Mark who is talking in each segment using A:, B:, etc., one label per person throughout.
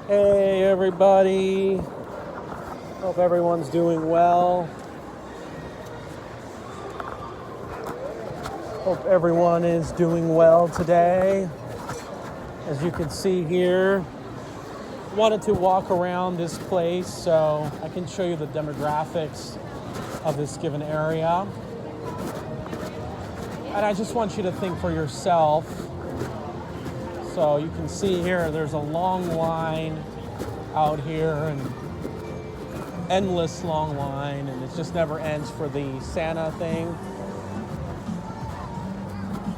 A: Hey everybody, hope everyone's doing well. Hope everyone is doing well today. As you can see here, wanted to walk around this place so I can show you the demographics of this given area. And I just want you to think for yourself. So you can see here, there's a long line out here, and endless long line, and it just never ends for the Santa thing.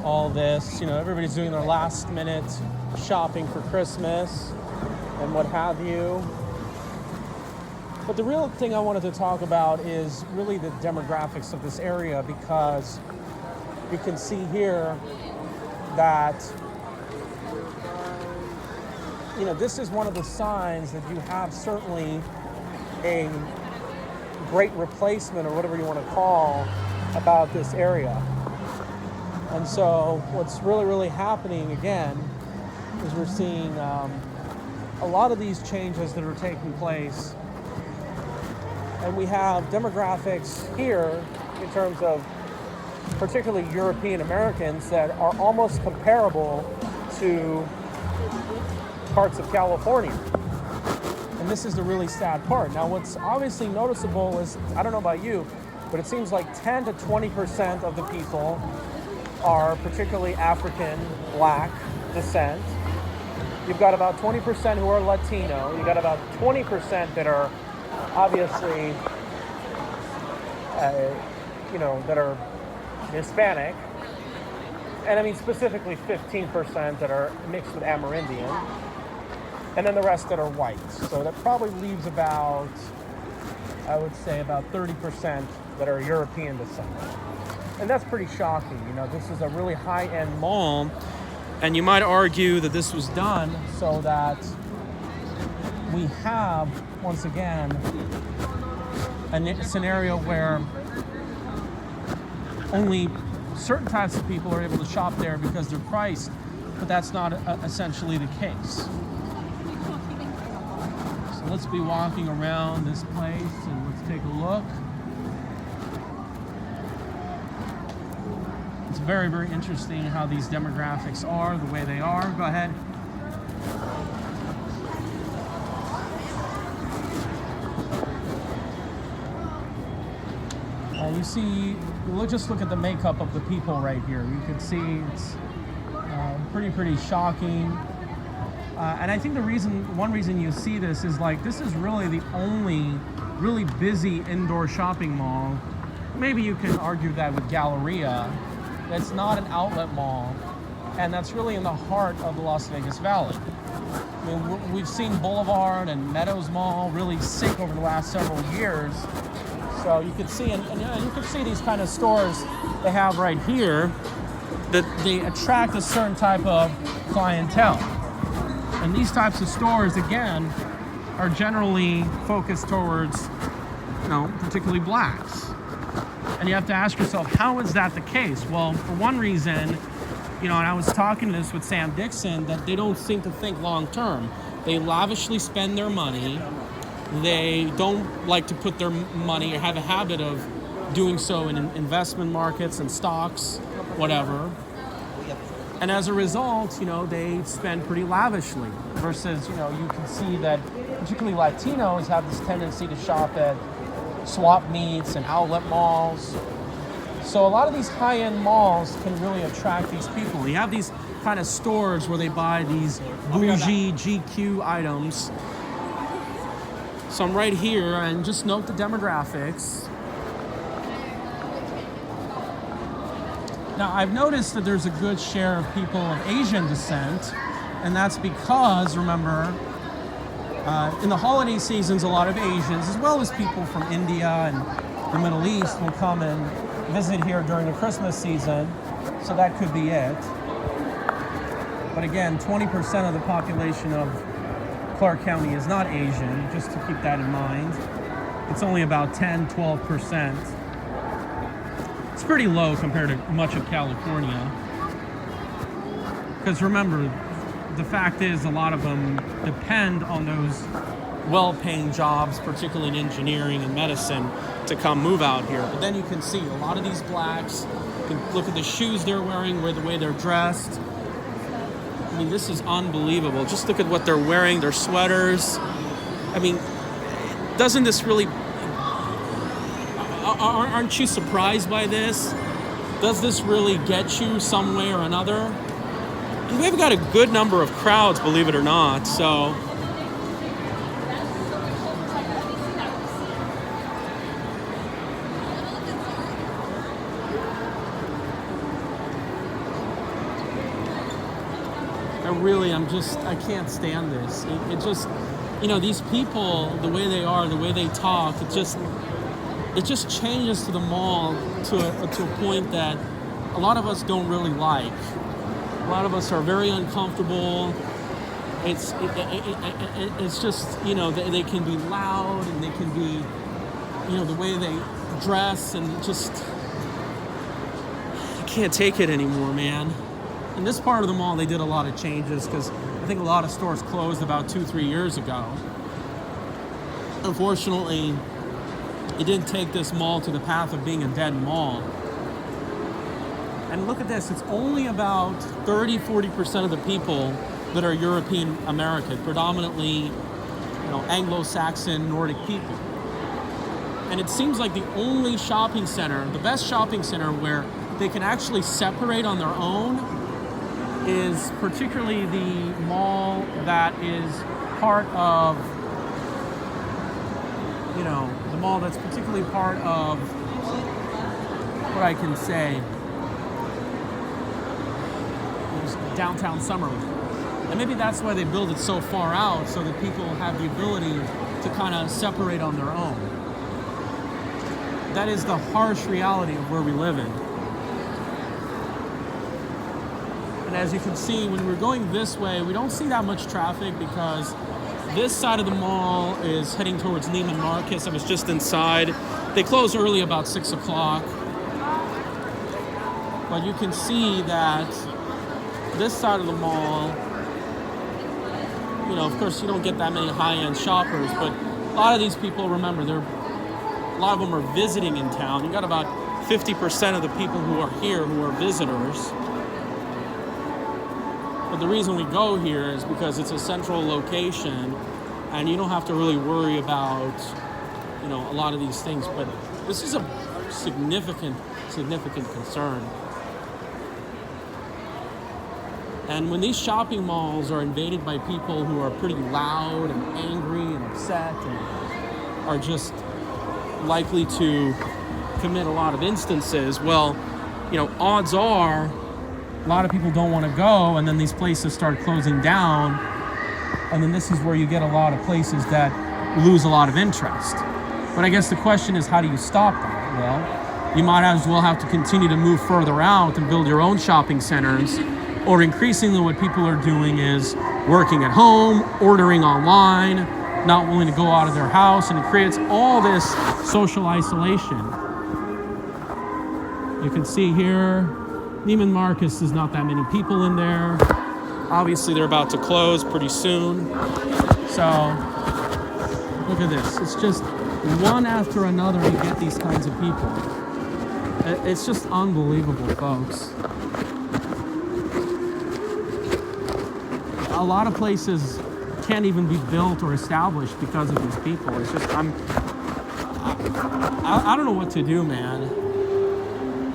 A: All this, everybody's doing their last minute shopping for Christmas and what have you. But the real thing I wanted to talk about is really the demographics of this area, because you can see here that this is one of the signs that you have certainly a great replacement, or whatever you want to call, about this area. And so what's really, really happening again is we're seeing a lot of these changes that are taking place. And we have demographics here in terms of particularly European Americans that are almost comparable to parts of California. And this is the really sad part. Now, what's obviously noticeable is, I don't know about you, but it seems like 10 to 20% of the people are particularly African, Black descent. You've got about 20% who are Latino. You've got about 20% that are obviously, that are Hispanic. And I mean specifically 15% that are mixed with Amerindian. And then the rest that are white. So that probably leaves about, I would say, about 30% that are European descent. And that's pretty shocking. This is a really high-end mall. And you might argue that this was done so that we have, once again, a scenario where only certain types of people are able to shop there because they're priced, but that's not essentially the case. So let's be walking around this place and let's take a look. It's very, very interesting how these demographics are, the way they are. Go ahead. You see, just look at the makeup of the people right here. You can see it's pretty shocking. And I think one reason you see this is this is really the only really busy indoor shopping mall. Maybe you can argue that with Galleria. That's not an outlet mall, and that's really in the heart of the Las Vegas Valley. I mean, we've seen Boulevard and Meadows Mall really sink over the last several years. So you can see, and you can see these kind of stores they have right here, that they attract a certain type of clientele. And these types of stores, again, are generally focused towards, particularly Blacks. And you have to ask yourself, how is that the case? Well, for one reason, and I was talking to this with Sam Dixon, that they don't seem to think long term. They lavishly spend their money. They don't like to put their money, or have a habit of doing so in investment markets and stocks, whatever. And as a result, they spend pretty lavishly. Versus, you can see that particularly Latinos have this tendency to shop at swap meets and outlet malls. So a lot of these high-end malls can really attract these people. You have these kind of stores where they buy these bougie GQ items. So I'm right here, and just note the demographics. Now, I've noticed that there's a good share of people of Asian descent, and that's because, remember, in the holiday seasons, a lot of Asians, as well as people from India and the Middle East, will come and visit here during the Christmas season, so that could be it. But again, 20% of the population of Clark County is not Asian, just to keep that in mind. It's only about 10-12%. It's pretty low compared to much of California. Because remember, the fact is, a lot of them depend on those well-paying jobs, particularly in engineering and medicine, to come move out here. But then you can see a lot of these blacks, you can look at the shoes they're wearing, the way they're dressed. I mean, this is unbelievable. Just look at what they're wearing, their sweaters. I mean, doesn't this really... Aren't you surprised by this? Does this really get you some way or another? We've got a good number of crowds, believe it or not, so... I can't stand this. It just, you know, these people, the way they are, the way they talk, it just changes to the mall to a point that a lot of us don't really like. A lot of us are very uncomfortable. It's just, you know, they can be loud and they can be, you know, the way they dress, and just, I can't take it anymore, man. In this part of the mall, they did a lot of changes because I think a lot of stores closed about 2-3 years ago. Unfortunately, it didn't take this mall to the path of being a dead mall. And look at this, it's only about 30-40% of the people that are European American, predominantly, you know, Anglo-Saxon, Nordic people. And it seems like the only shopping center, the best shopping center where they can actually separate on their own, is particularly the mall that is part of, you know, the mall that's particularly part of, what I can say, downtown Summerlin. And maybe that's why they build it so far out, so that people have the ability to kind of separate on their own. That is the harsh reality of where we live in. And as you can see, when we're going this way, we don't see that much traffic because this side of the mall is heading towards Neiman Marcus. I was just inside. They close early, about 6 o'clock. But you can see that this side of the mall, you know, of course you don't get that many high-end shoppers, but a lot of these people, remember, a lot of them are visiting in town. You got about 50% of the people who are here who are visitors. But the reason we go here is because it's a central location and you don't have to really worry about, you know, a lot of these things. But this is a significant concern. And when these shopping malls are invaded by people who are pretty loud and angry and upset and are just likely to commit a lot of instances, well, you know, odds are a lot of people don't want to go, and then these places start closing down, and then this is where you get a lot of places that lose a lot of interest. But I guess the question is, how do you stop that? Well, you might as well have to continue to move further out and build your own shopping centers, or increasingly what people are doing is working at home, ordering online, not willing to go out of their house, and it creates all this social isolation. You can see here, Neiman Marcus, is not that many people in there. Obviously, they're about to close pretty soon. So, look at this. It's just one after another you get these kinds of people. It's just unbelievable, folks. A lot of places can't even be built or established because of these people. It's just, I don't know what to do, man.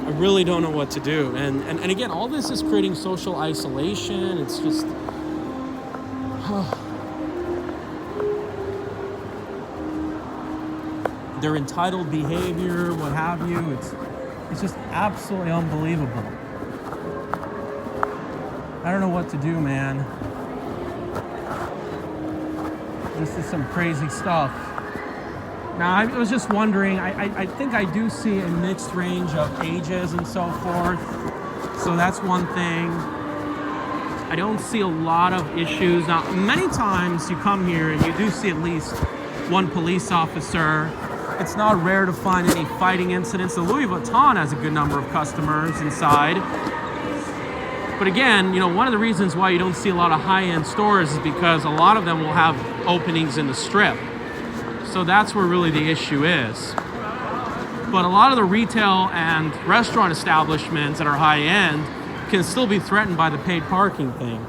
A: I really don't know what to do. And again, all this is creating social isolation. It's just... their entitled behavior, what have you. It's just absolutely unbelievable. I don't know what to do, man. This is some crazy stuff. Now, I was just wondering, I think I do see a mixed range of ages and so forth. So that's one thing. I don't see a lot of issues. Now, many times you come here and you do see at least one police officer. It's not rare to find any fighting incidents. The Louis Vuitton has a good number of customers inside. But again, you know, one of the reasons why you don't see a lot of high-end stores is because a lot of them will have openings in the strip. So that's where really the issue is. But a lot of the retail and restaurant establishments that are high-end can still be threatened by the paid parking thing.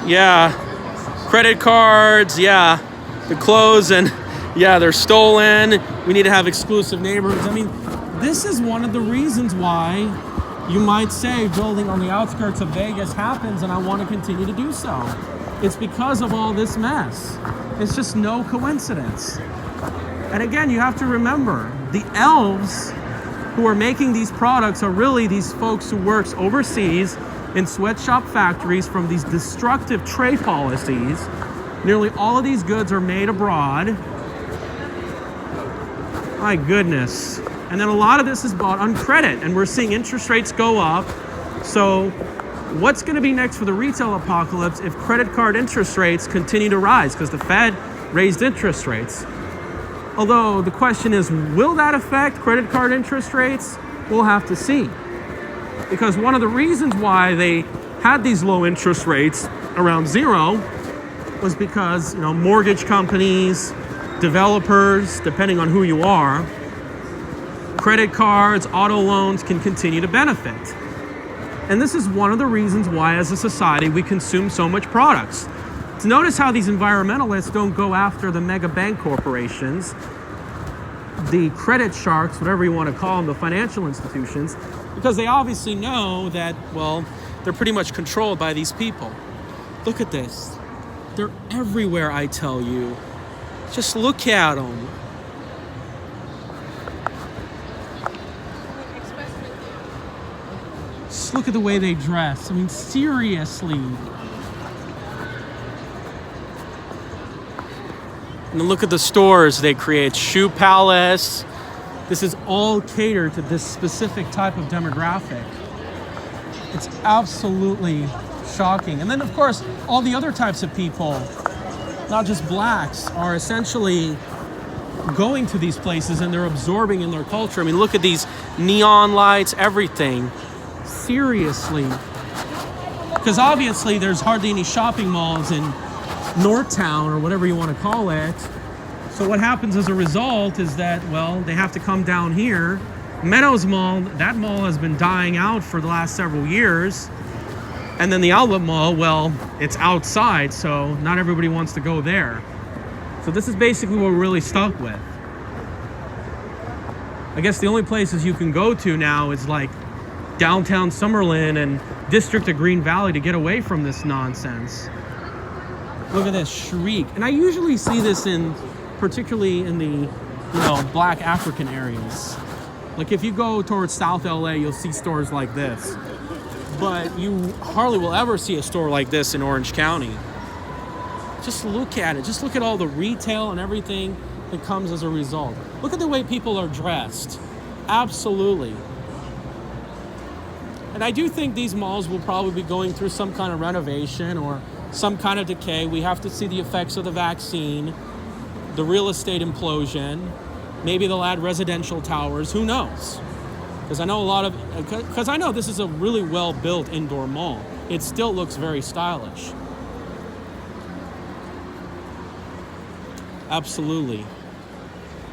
A: Yeah, credit cards, yeah, the clothes, and yeah, they're stolen. We need to have exclusive neighborhoods. I mean, this is one of the reasons why you might say building on the outskirts of Vegas happens, and I want to continue to do so. It's because of all this mess. It's just no coincidence. And again, you have to remember, the elves who are making these products are really these folks who works overseas in sweatshop factories from these destructive trade policies. Nearly all of these goods are made abroad. My goodness. And then a lot of this is bought on credit, and we're seeing interest rates go up. So what's going to be next for the retail apocalypse if credit card interest rates continue to rise? Because the Fed raised interest rates. Although the question is, will that affect credit card interest rates? We'll have to see. Because one of the reasons why they had these low interest rates around zero was because, you know, mortgage companies, developers, depending on who you are, credit cards, auto loans can continue to benefit. And this is one of the reasons why as a society we consume so much products. So notice how these environmentalists don't go after the mega bank corporations, the credit sharks, whatever you want to call them, the financial institutions, because they obviously know that, well, they're pretty much controlled by these people. Look at this. They're everywhere, I tell you. Just look at them. Just look at the way they dress. I mean, seriously. And then look at the stores they create. Shoe Palace. This is all catered to this specific type of demographic. It's absolutely shocking. And then, of course, all the other types of people, not just blacks, are essentially going to these places and they're absorbing in their culture. I mean, look at these neon lights, everything. Seriously. Because obviously there's hardly any shopping malls in Northtown or whatever you want to call it. So what happens as a result is that, well, they have to come down here. Meadows Mall, that mall has been dying out for the last several years. And then the outlet mall, well, it's outside, so not everybody wants to go there. So this is basically what we're really stuck with. I guess the only places you can go to now is like downtown Summerlin and District of Green Valley to get away from this nonsense. Look at this, Shriek. And I usually see this in, particularly in the, you know, black African areas. Like if you go towards South LA, you'll see stores like this. But you hardly will ever see a store like this in Orange County. Just look at it. Just look at all the retail and everything that comes as a result. Look at the way people are dressed. Absolutely. And I do think these malls will probably be going through some kind of renovation or some kind of decay. We have to see the effects of the vaccine, the real estate implosion. Maybe they'll add residential towers. Who knows? Because I know this is a really well-built indoor mall. It still looks very stylish. Absolutely.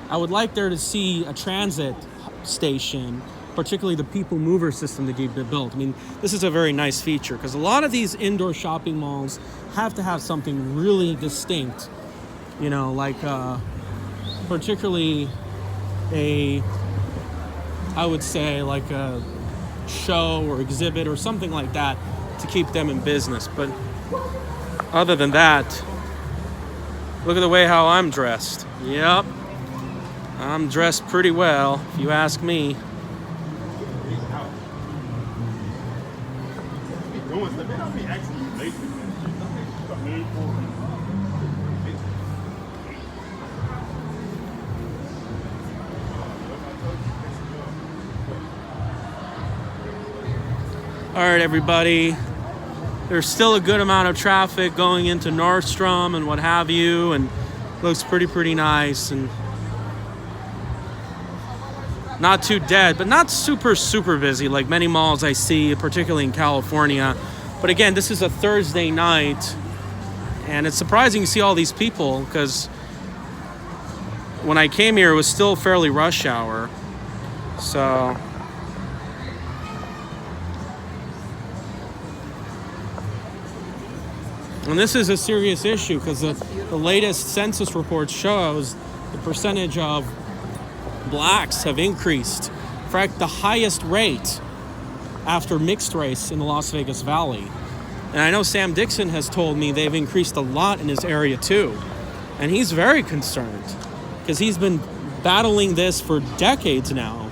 A: I would like there to see a transit station, particularly the people mover system that get built. I mean, this is a very nice feature because a lot of these indoor shopping malls have to have something really distinct, you know, like particularly I would say like a show or exhibit or something like that to keep them in business. But other than that, look at the way how I'm dressed. Yep, I'm dressed pretty well, if you ask me. All right, everybody. There's still a good amount of traffic going into Nordstrom and what have you, and looks pretty nice. And not too dead, but not super, super busy like many malls I see, particularly in California. But again, this is a Thursday night, and it's surprising to see all these people because when I came here, it was still fairly rush hour. So, and this is a serious issue because the latest census report shows the percentage of blacks have increased. In fact, the highest rate after mixed race in the Las Vegas Valley. And I know Sam Dixon has told me they've increased a lot in his area too. And he's very concerned because he's been battling this for decades now.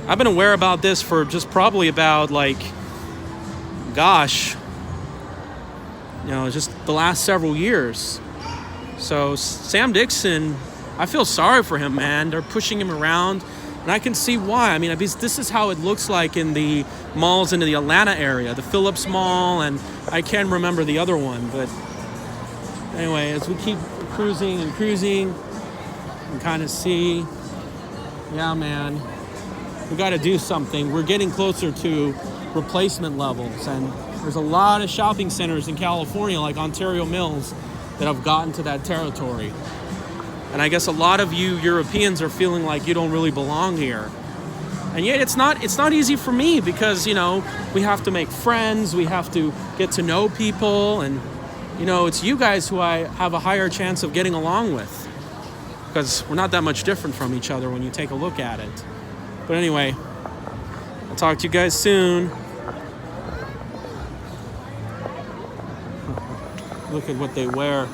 A: I've been aware about this for just probably about just the last several years. So Sam Dixon, I feel sorry for him, man. They're pushing him around, and I can see why. I mean, this is how it looks like in the malls in the Atlanta area, the Phillips Mall, and I can't remember the other one. But anyway, as we keep cruising, you can kind of see, yeah, man, we got to do something. We're getting closer to replacement levels, and there's a lot of shopping centers in California, like Ontario Mills, that have gotten to that territory. And I guess a lot of you Europeans are feeling like you don't really belong here. And yet it's not easy for me because, we have to make friends, we have to get to know people, and, it's you guys who I have a higher chance of getting along with because we're not that much different from each other when you take a look at it. But anyway, I'll talk to you guys soon. Look at what they wear.